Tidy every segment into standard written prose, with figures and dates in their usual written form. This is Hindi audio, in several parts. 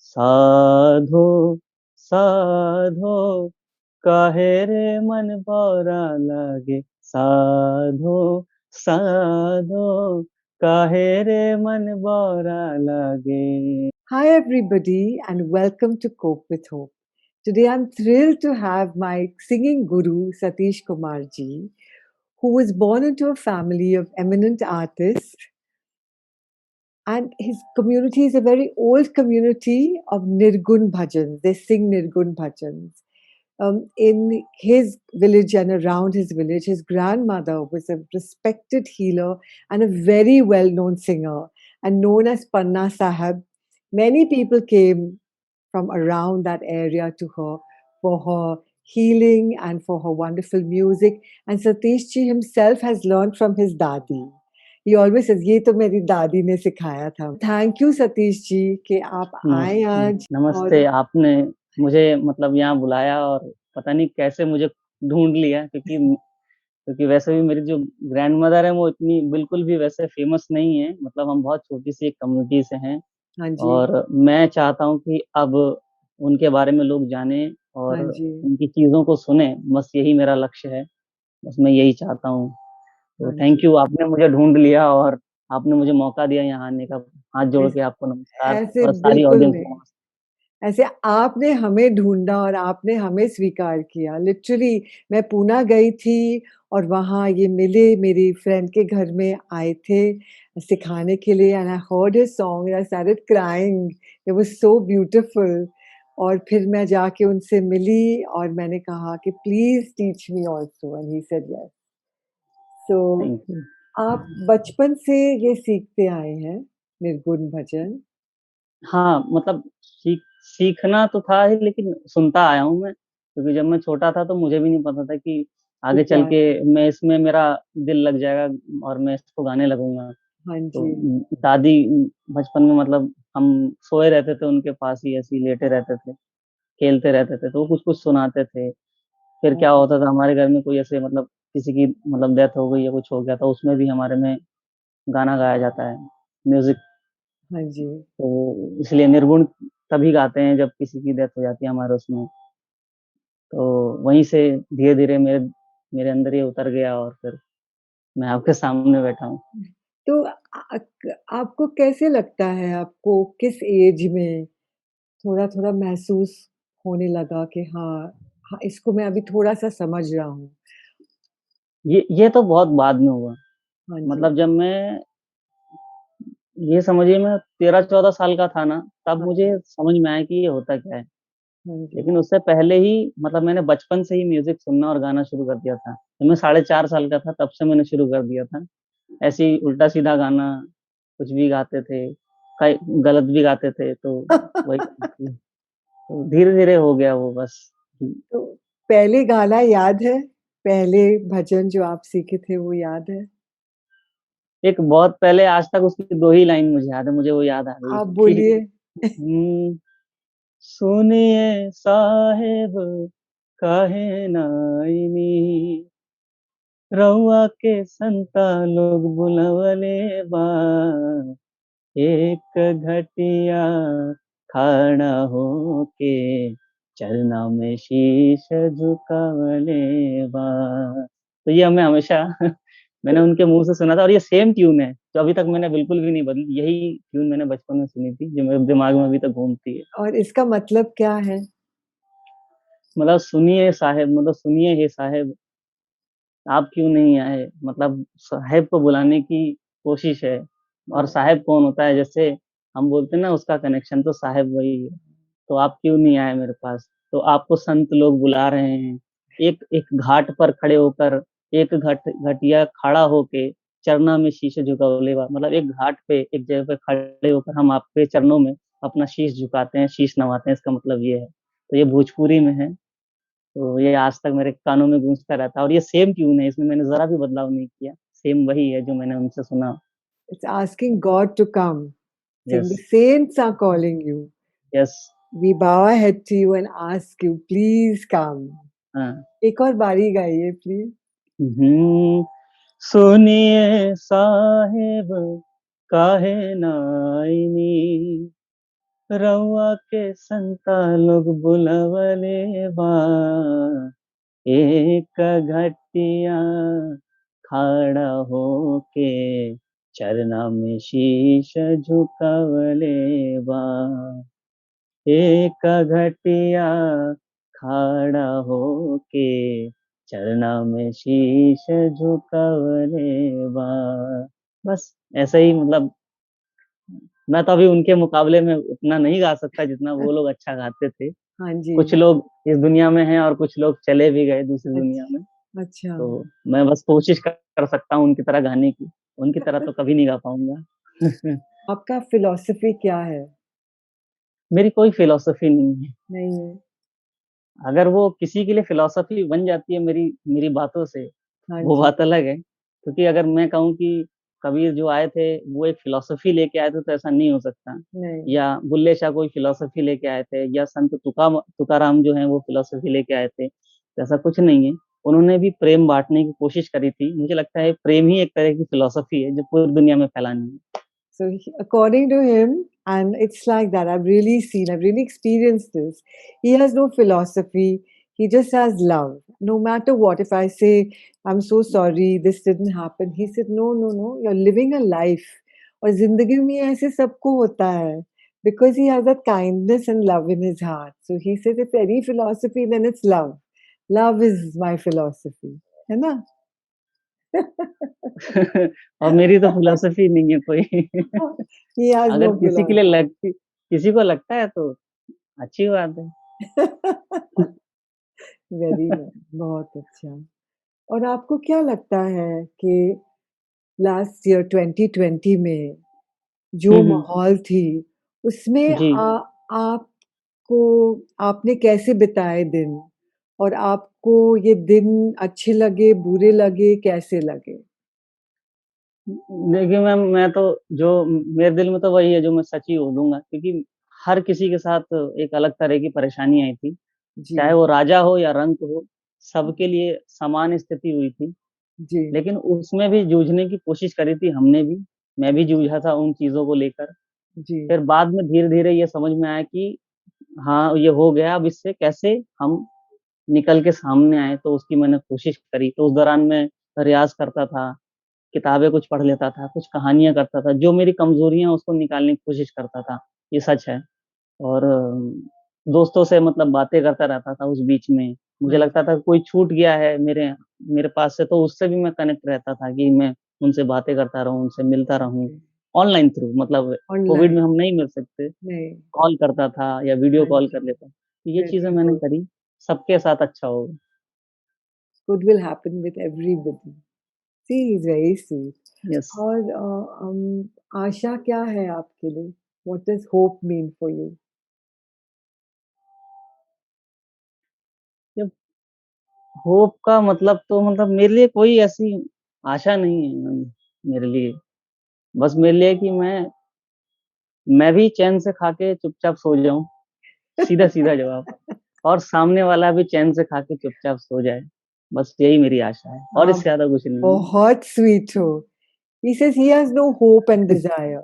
साधो साधो काहे रे मन भौरा लागे, साधो साधो काहे रे मन भौरा लागे। Hi, everybody, and welcome to Cope with Hope. Today, I'm thrilled to have my singing guru, Satish Kumar ji, who was born into a family of eminent artists. And his community is a very old community of Nirgun bhajans. They sing Nirgun bhajans. In his village and around his village, his grandmother was a respected healer and a very well known singer and known as Panna Sahib. Many people came from around that area to her for her healing and for her wonderful music. And Satish ji himself has learned from his dadi. He always says, "ये तो मेरी दादी ने सिखाया था." Thank you, Satish ji, कि आप आए आज नमस्ते। और आपने मुझे मतलब यहाँ बुलाया और पता नहीं कैसे मुझे ढूंढ लिया, क्योंकि वैसे भी मेरी जो ग्रैंडमदर है वो इतनी बिल्कुल भी वैसे फेमस नहीं है। मतलब हम बहुत छोटी सी एक कम्युनिटी से हैं हाँ जी, और मैं चाहता हूँ कि अब उनके बारे में लोग जाने और हाँ जी, उनकी चीज़ों को सुने। बस यही मेरा लक्ष्य है, बस मैं यही चाहता हूँ। तो हाँ थैंक जी। यू, आपने मुझे ढूँढ लिया और आपने मुझे मौका दिया यहाँ आने का। हाथ जोड़ के ऐस आपको नमस्कार ऐसे और सारी बिल्कुल ऑडियंस को नहीं। नमस्कार। ऐसे आपने हमें ढूँढा और आपने हमें स्वीकार किया। लिटरली मैं पूना गई थी और वहाँ ये मिले, मेरी फ्रेंड के घर में आए थे सिखाने के लिए and I heard his song and I started crying. It was so beautiful और फिर मैं जाके उनसे मिली और मैंने कहा कि please teach me also and he said yes. So thank you. आप बचपन से ये सीखते आए हैं निर्गुण भजन? हाँ, मतलब सीखना तो था ही, लेकिन सुनता आया हूँ मैं, क्योंकि जब मैं छोटा था तो मुझे भी नहीं पता था कि कि आगे क्या चल के है? मैं इसमें मेरा दिल लग जाएगा और मैं इसको गाने लगूँगा। हाँ तो जी। दादी बचपन में मतलब हम सोए रहते थे उनके पास ही, ऐसे ही लेटे रहते थे, खेलते रहते थे, तो वो कुछ-कुछ सुनाते थे। फिर क्या हाँ, होता था हमारे घर में कोई ऐसे मतलब किसी की मतलब डेथ हो गई या कुछ हो गया, तो उसमें भी हमारे में गाना गाया जाता है, म्यूज़िक। हाँ जी। तो इसलिए निर्गुण तभी गाते हैं जब किसी की डेथ हो जाती है हमारे उसमें। तो वहीं से धीरे-धीरे मेरे मेरे अंदर ये उतर गया और फिर मैं आपके सामने बैठा हूँ। तो आपको कैसे लगता है आपको किस एज में थोड़ा-थोड़ा महसूस होने लगा कि हाँ, हाँ, इसको मैं अभी थोड़ा-सा समझ रहा हूँ? ये तो बहुत बाद में हुआ। हाँ जी, मतलब जब मैं ये समझिए मैं 13-14 साल का था ना, तब हाँ मुझे जी, समझ में आया कि ये होता क्या है। हाँ जी। लेकिन उससे पहले ही मतलब मैंने बचपन से ही म्यूज़िक सुनना और गाना शुरू कर दिया था। जब मैं साढ़े 4 साल का था तब से मैंने शुरू कर दिया था। ऐसे ही उल्टा-सीधा गाना, कुछ भी गाते थे, कई गलत भी गाते थे, तो वही तो धीरे-धीरे हो गया वो बस। तो पहले गाना याद है? पहले भजन जो आप सीखे थे वो याद है? एक बहुत पहले आज तक उसकी 2 ही लाइन मुझे याद है, मुझे वो याद आ गई आप कि बोलिए। सुनिए साहिब काहे नाइनी, रउआ के संता लोग बुलवले बा, एक घटिया खड़ा होके चरना में शीश झुकावले बा। तो ये हमें हमेशा मैंने तो उनके मुँह से सुना था और ये सेम ट्यून है, तो अभी तक मैंने बिल्कुल भी नहीं बदली। यही ट्यून मैंने बचपन में सुनी थी, जो मेरे दिमाग में अभी तक घूमती है। और इसका मतलब क्या है? मतलब सुनिए साहिब, मतलब सुनिए हे साहिब, आप क्यों नहीं आए? मतलब साहिब को बुलाने की कोशिश है। और हाँ, साहिब कौन होता है? जैसे हम बोलते हैं ना उसका कनेक्शन, तो साहिब वही है। तो आप क्यों नहीं आए मेरे पास? तो आपको संत लोग बुला रहे हैं। एक एक घाट पर खड़े होकर, एक घटिया खड़ा होके चरना में शीश झुकावलेवा, मतलब एक घाट पे एक जगह पे खड़े होकर हम आपके चरणों में अपना शीश झुकाते हैं, शीश नवाते हैं, इसका मतलब ये है। तो ये भोजपुरी में है, तो ये आज तक मेरे कानों में गूँजता रहता है और ये सेम ट्यून है, इसमें मैंने ज़रा भी बदलाव नहीं किया। सेम वही है जो मैंने उनसे सुना। it's asking God to come, saying yes, the saints are calling you. Yes. We bow our head to you and ask you, please come. हाँ। एक और बारी गाइए प्लीज। हुँ, सुनिए साहिब काहे नाइनी, रउआ के संता लोग बुलवले बा, एक घटिया खड़ा होके चरना में शीश झुकवले बा। एक घटिया खड़ा होके चरना में शीश झुकवले बा। बस ऐसे ही, मतलब मैं तो अभी उनके मुकाबले में उतना नहीं गा सकता जितना वो लोग अच्छा गाते थे। हाँ जी, कुछ हाँ। लोग इस दुनिया में हैं और कुछ लोग चले भी गए दूसरी दुनिया में। अच्छा, अच्छा। तो मैं बस कोशिश कर सकता हूँ उनकी तरह गाने की। उनकी तरह तो कभी नहीं गा पाऊँगा। आपका फिलॉसफी क्या है? मेरी कोई फिलॉसफी नहीं है। नहीं है? अगर वो किसी के लिए फिलॉसफी बन जाती है मेरी मेरी बातों से, हाँ वो जी, बात अलग है। क्योंकि अगर मैं कहूँ कि कबीर जो आए थे वो एक फिलॉसफी लेके आए थे, तो ऐसा नहीं हो सकता। नहीं। या बुल्ले शाह कोई फिलॉसफी लेके आए थे, या संत तुकाराम जो हैं वो फिलॉसफी लेके आए थे, तो ऐसा कुछ नहीं है। उन्होंने भी प्रेम बांटने की कोशिश करी थी। मुझे लगता है प्रेम ही एक तरह की फिलॉसफी है जो पूरी दुनिया में फैलानी है। So according to him, and it's like that. I've really seen, I've really experienced this. He has no philosophy. He just has love. No matter what, if I say, I'm so sorry, this didn't happen, he said, no, no, no, you're living a life. और जिंदगी में ऐसे सबको होता है. Because he has that kindness and love in his heart. So he says, if any philosophy, then it's love. Love is my philosophy. है ना? और मेरी तो फिलॉसफी नहीं है कोई। He has अगर no किसी को लगता है तो अच्छी बात है। philosophy. वेरी नाइस, बहुत अच्छा। और आपको क्या लगता है कि लास्ट ईयर 2020 में जो हम्म। माहौल थी, उसमें जी। आपको आपने कैसे बिताए दिन? और आपको ये दिन अच्छे लगे, बुरे लगे, कैसे लगे? देखिए मैम, मैं तो जो मेरे दिल में तो वही है जो मैं सच ही बोलूंगा, क्योंकि हर किसी के साथ एक अलग तरह की परेशानी आई थी। जी, चाहे वो राजा हो या रंक हो, सबके लिए समान स्थिति हुई थी। जी, लेकिन उसमें भी जूझने की कोशिश करी थी हमने भी। मैं भी जूझा था उन चीजों को लेकर। जी, फिर बाद में धीरे धीरे ये समझ में आया कि हाँ ये हो गया, अब इससे कैसे हम निकल के सामने आए। तो उसकी मैंने कोशिश करी। तो उस दौरान मैं रियाज करता था, किताबें कुछ पढ़ लेता था, कुछ कहानियां करता था, जो मेरी कमजोरियां उसको निकालने की कोशिश करता था। ये सच है। और दोस्तों से मतलब बातें करता रहता था उस बीच में। मुझे हाँ लगता जी, था कोई छूट गया है मेरे मेरे पास से, तो उससे भी मैं कनेक्ट रहता था कि मैं उनसे बातें करता रहूं, उनसे मिलता रहूं। जी, ऑनलाइन थ्रू, मतलब कोविड ऑनलाइन, में हम नहीं मिल सकते, नहीं, कॉल करता था या वीडियो हाँ कॉल जी, कर लेता। तो ये चीजें वेरी मैंने गुड। करी। सबके साथ अच्छा हो। Good will happen with everybody. See he is very sweet. Yes. और आशा क्या है आपके लिए? What does hope mean for you? Hope का मतलब तो, मतलब मेरे लिए कोई ऐसी आशा नहीं है मैम। मेरे लिए बस मेरे लिए कि मैं भी चैन से खा के चुपचाप सो जाऊं। सीधा सीधा जवाब। और सामने वाला भी चैन से खा के चुपचाप सो जाए। बस यही मेरी आशा है, और इससे आप ज्यादा कुछ नहीं बहुत स्वीट हो। He says he has no hope and desire.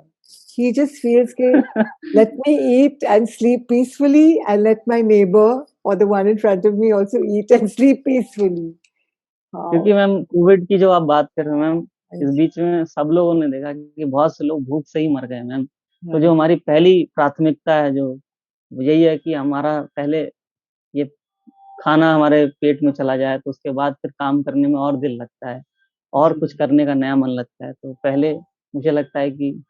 He just feels कि है। let me eat and sleep peacefully and let my neighbor or the one in front of me also eat and sleep peacefully. क्योंकि हाँ, मैम कोविड की जो आप बात कर रहे हो मैम, हाँ इस जी, बीच में सब लोगों ने देखा कि बहुत से लोग भूख से ही मर गए मैम। तो हाँ जो जी, हमारी पहली प्राथमिकता है, जो वो यही है कि हमारा पहले ये खाना हमारे पेट में चला जाए, तो उसके बाद फिर काम करने में और दिल लगता है, और जी, कुछ करने का नया मन लगता है। तो पहले मुझे लगता है कि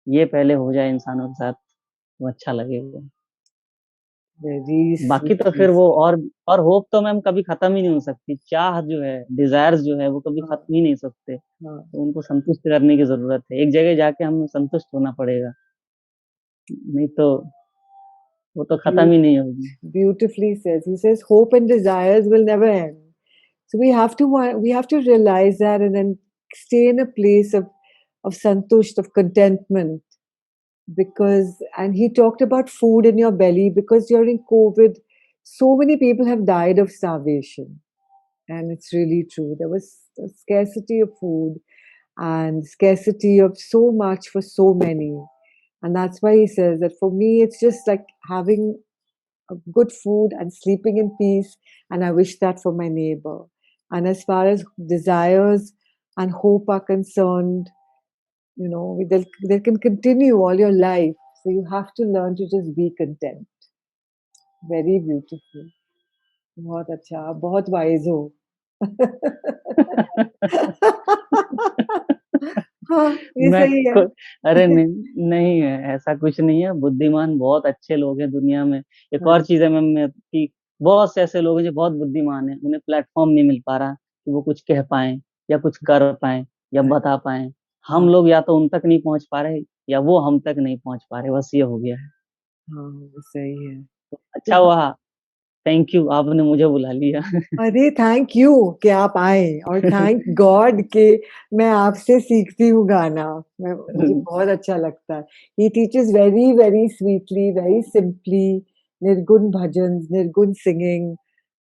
ये पहले हो जाए इंसानों के साथ, तो अच्छा लगेगा। very बाकी sweet, तो very फिर वो sweet. और होप तो मैम कभी खत्म ही नहीं हो सकती। चाह जो है, डिजायर्स जो है, वो कभी हाँ, खत्म ही नहीं सकते। हाँ. तो उनको संतुष्ट करने की जरूरत है। एक जगह जाके हमें संतुष्ट होना पड़ेगा, नहीं तो वो तो खत्म ही नहीं होगी। Beautifully says. He says hope and desires will never end. So we have to realize that and then stay in a place of santusht, of contentment. Because and he talked about food in your belly because during COVID, so many people have died of starvation. And it's really true. There was a scarcity of food and scarcity of so much for so many. And that's why he says that for me, it's just like having a good food and sleeping in peace. And I wish that for my neighbor. And as far as desires and hope are concerned, you know, they can continue all your life. So you have to learn to just be content. Very beautiful. बहुत अच्छा, आप बहुत वाइज़ हो। हाँ, ये मैं सही है। को अरे नहीं, नहीं है, ऐसा कुछ नहीं है, बुद्धिमान बहुत अच्छे लोग हैं दुनिया में। एक हाँ, और चीज़ है मैम मैं कि बहुत से ऐसे लोग हैं जो बहुत बुद्धिमान हैं, उन्हें प्लेटफ़ॉर्म नहीं मिल पा रहा कि वो कुछ कह पाएँ या कुछ कर पाएँ या बता पाएँ। हम हाँ, लोग या तो उन तक नहीं पहुँच पा रहे या वो हम तक नहीं पहुँच पा रहे, बस ये हो गया है। हाँ, वो सही है। तो अच्छा हुआ, थैंक यू आपने मुझे बुला लिया। अरे थैंक यू कि आप आए और थैंक गॉड कि मैं आपसे सीखती हूँ गाना। मुझे बहुत अच्छा लगता है। He teaches very, very sweetly, very simply, निर्गुण भजन्स, निर्गुण singing.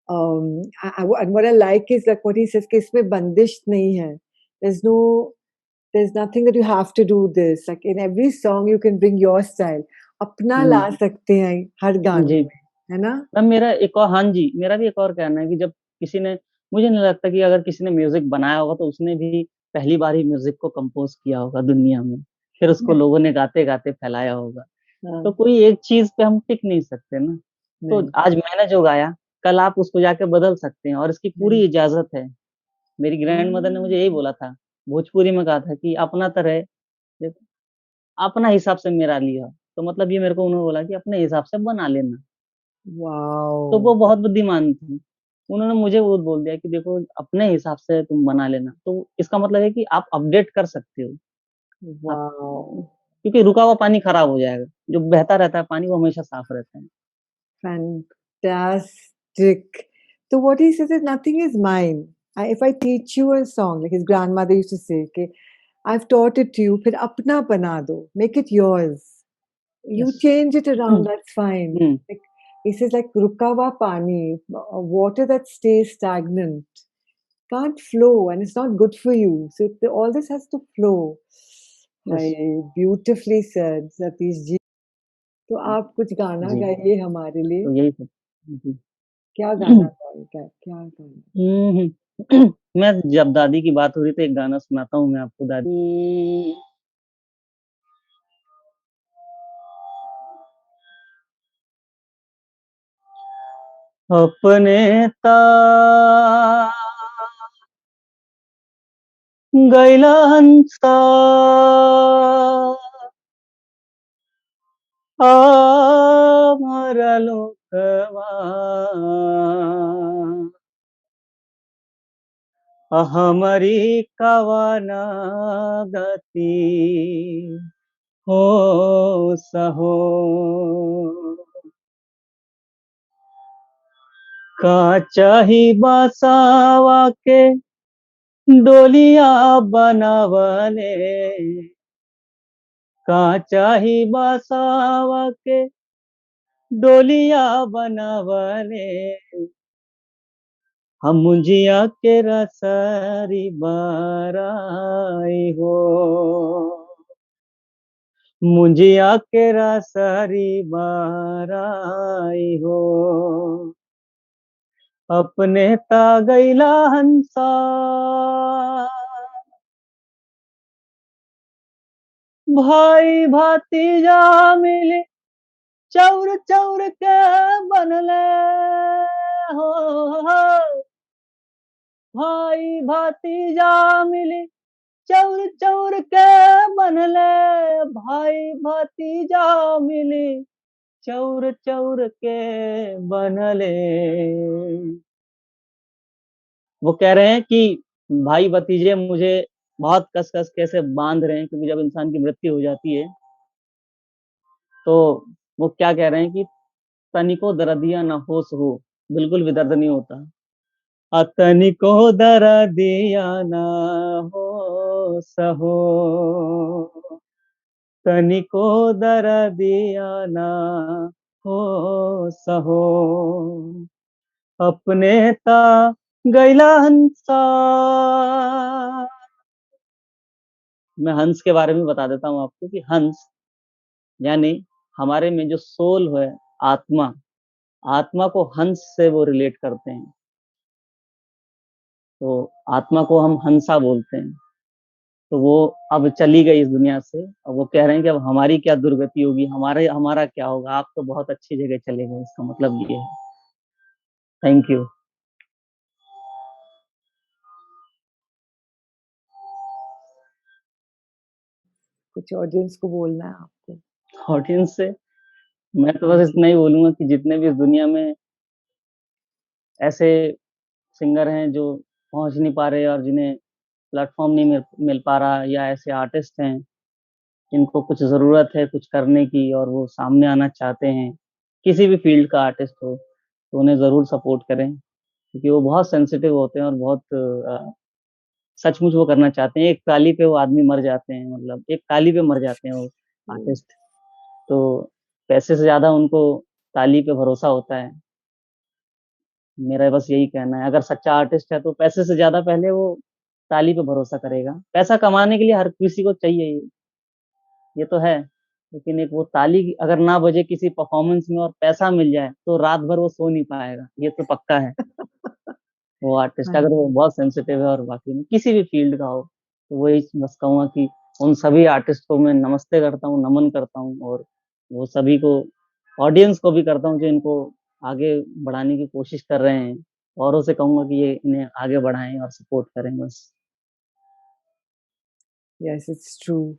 And what I like is like what he says कि इसमें बंदिश नहीं है। there's nothing that you have to do this. Like in every song you can bring your style. अपना ला हुँ, सकते हैं हर गाने जी। में, है ना? मैम मेरा एक और हाँ जी, मेरा भी एक और कहना है कि जब किसी ने मुझे नहीं लगता कि अगर किसी ने म्यूज़िक बनाया होगा तो उसने भी पहली बार ही म्यूज़िक को कंपोज़ किया होगा दुनिया में। फिर उसको लोगों ने गाते-गाते फैलाया होगा। तो हाँ, कोई एक चीज़ पे हम टिक नहीं सकते ना। तो नहीं, आज मैंने जो गाया, कल आप उसको जाके बदल सकते हैं और इसकी नहीं। पूरी इजाज़त है। मेरी ग्रैंडमदर ने मुझे यही हाँ, बोला था, भोजपुरी में कहा था कि अपना तरह देखो, अपना हिसाब से मेरा लिया। तो मतलब ये मेरे को उन्होंने बोला कि अपने हिसाब से बना लेना। तो वाओ! वो बहुत बुद्धिमान थी। उन्होंने मुझे वो बोल दिया कि देखो अपने हिसाब से तुम बना लेना। तो इसका मतलब है कि आप अपडेट कर सकते हो। आप वाओ! क्योंकि रुका हुआ पानी खराब हो जाएगा। जो बहता रहता है पानी वो हमेशा साफ रहता है। Fantastic. So what he says is nothing is mine. If I teach you a song, like his grandmother used to say, okay, I've taught it to you, फिर अपना बना दो, make it yours. You yes. change it hmm, around, that's fine. Hmm, Like, he says like रुका हुआ पानी, water that stays stagnant can't flow and it's not good for you. So all this has to flow. Yes. Hi, beautifully said, Satish ji. तो आप कुछ गाना जी, गाइए हमारे लिए। तो यही सब। जी। क्या गाना गाएगा? क्या गाना? हुँ, हुँ। मैं जब दादी की बात हो रही तो एक गाना सुनाता हूँ मैं आपको दादी अपने तार गैला हंसा आमर लोकवा हमरी कवना गति हो सहो काचाही बासावा के डोलिया बनावले काचाही बासावा के डोलिया बनावले हम मुंजिया के रसरी बाराई हो मुंजिया के रसरी बाराई हो अपने तागैला हंसा भाई भातीजा मिली चौर चौर के बनले हो भाई भातीजा मिली चौर चौर के बनले भाई भतीजा मिली चौर चौर के बनले वो कह रहे हैं कि भाई भतीजे मुझे बहुत कस कस के से बांध रहे हैं क्योंकि जब इंसान की मृत्यु हो जाती है तो वो क्या कह रहे हैं कि तनिको दर्दिया न होश हो बिल्कुल भी दर्द नहीं होता तनिको दर्दिया न हो सहो तनिको दर्दिया न हो सहो अपने ता गैला हंसा मैं हंस के बारे में बता देता हूँ आपको कि हंस यानी हमारे में जो सोल है, आत्मा, आत्मा को हंस से वो रिलेट करते हैं। तो आत्मा को हम हंसा बोलते हैं। तो वो अब चली गई इस दुनिया से। अब वो कह रहे हैं कि अब हमारी क्या दुर्गति होगी, हमारा क्या होगा, आप तो बहुत अच्छी जगह चले गए, इसका मतलब ये है। Thank you. कुछ ऑडियंस को बोलना है आपको? ऑडियंस से मैं तो बस इतना ही बोलूंगा कि जितने भी इस दुनिया में ऐसे सिंगर हैं जो पहुंच नहीं पा रहे और जिन्हें प्लेटफॉर्म नहीं मिल पा रहा, या ऐसे आर्टिस्ट हैं जिनको कुछ ज़रूरत है कुछ करने की और वो सामने आना चाहते हैं, किसी भी फील्ड का आर्टिस्ट हो, तो उन्हें ज़रूर सपोर्ट करें, क्योंकि वो बहुत सेंसिटिव होते हैं और बहुत सचमुच वो करना चाहते हैं। एक ताली पे वो आदमी मर जाते हैं, मतलब एक ताली पे मर जाते हैं वो आर्टिस्ट। तो पैसे से ज़्यादा उनको ताली पे भरोसा होता है। मेरा बस यही कहना है, अगर सच्चा आर्टिस्ट है तो पैसे से ज़्यादा पहले वो ताली पे भरोसा करेगा। पैसा कमाने के लिए हर किसी को चाहिए, ये तो है, लेकिन एक वो ताली अगर ना बजे किसी परफॉर्मेंस में और पैसा मिल जाए तो रात भर वो सो नहीं पाएगा, ये तो पक्का है। वो आर्टिस्ट हाँ अगर वो जी। बहुत सेंसिटिव है और बाकी में किसी भी फील्ड का हो, तो वही बस कहूँगा कि उन सभी आर्टिस्ट को मैं नमस्ते करता हूँ, नमन करता हूँ, और वो सभी को, ऑडियंस को भी करता हूँ जो इनको आगे बढ़ाने की कोशिश कर रहे हैं। औरों से कहूँगा कि ये इन्हें आगे बढ़ाएं और सपोर्ट करें बस। Yes, it's true.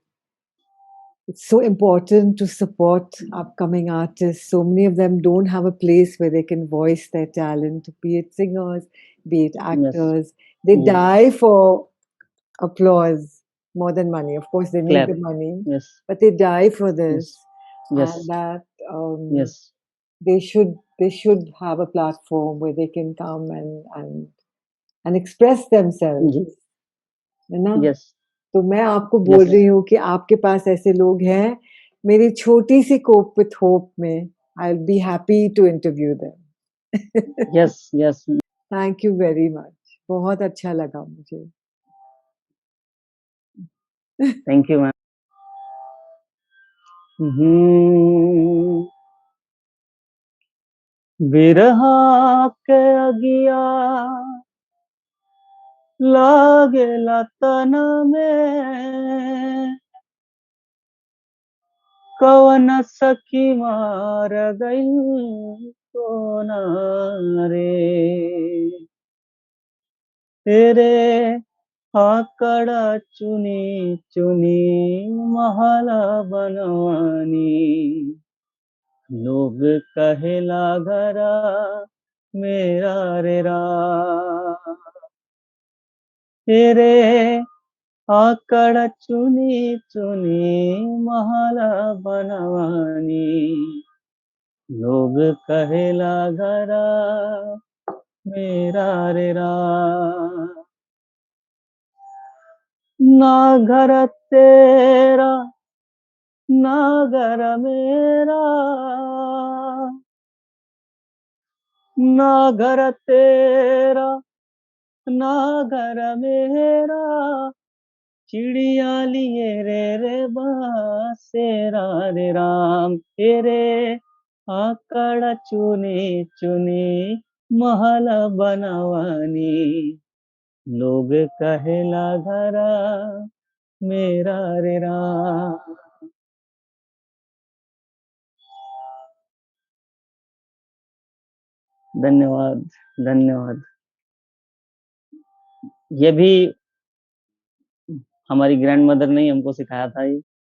It's so important to support upcoming artists. So many of them don't have a place where they can voice their talent, be it singers, be it yes. actors. They जी। die for applause more than money. Of course, they need the clap. money, yes. but they die for yes. this, yes. and that yes. they should have a platform where they can come and express themselves. जी। है ना? यस। तो मैं आपको बोल यस। रही हूँ कि आपके पास ऐसे लोग हैं, मेरी छोटी-सी कोप विथ होप में I will be happy to interview them. Yes. Yes. Thank you very much. बहुत अच्छा लगा मुझे। Thank you ma'am. बिरहा के अगिया लागेला तन में, कवन सखी मार गइल सोना रे, तेरे आकड़ा चुनी चुनी महला बनवानी, लोग कहेला घरा मेरा रे राम, तेरे आकड़ चुनी चुनी महला बनवानी, लोग कहेला घरा मेरा रे राम, ना घर तेरा ना घर मेरा, ना घर तेरा ना घर मेरा, चिड़िया लिए रे रे बासेरा रे राम, तेरे आकड़ चुनी चुनी महल बनवानी, लोग कहेला घरा मेरा रे राम। धन्यवाद। धन्यवाद। ये भी हमारी ग्रैंड मदर ने ही हमको सिखाया था ये।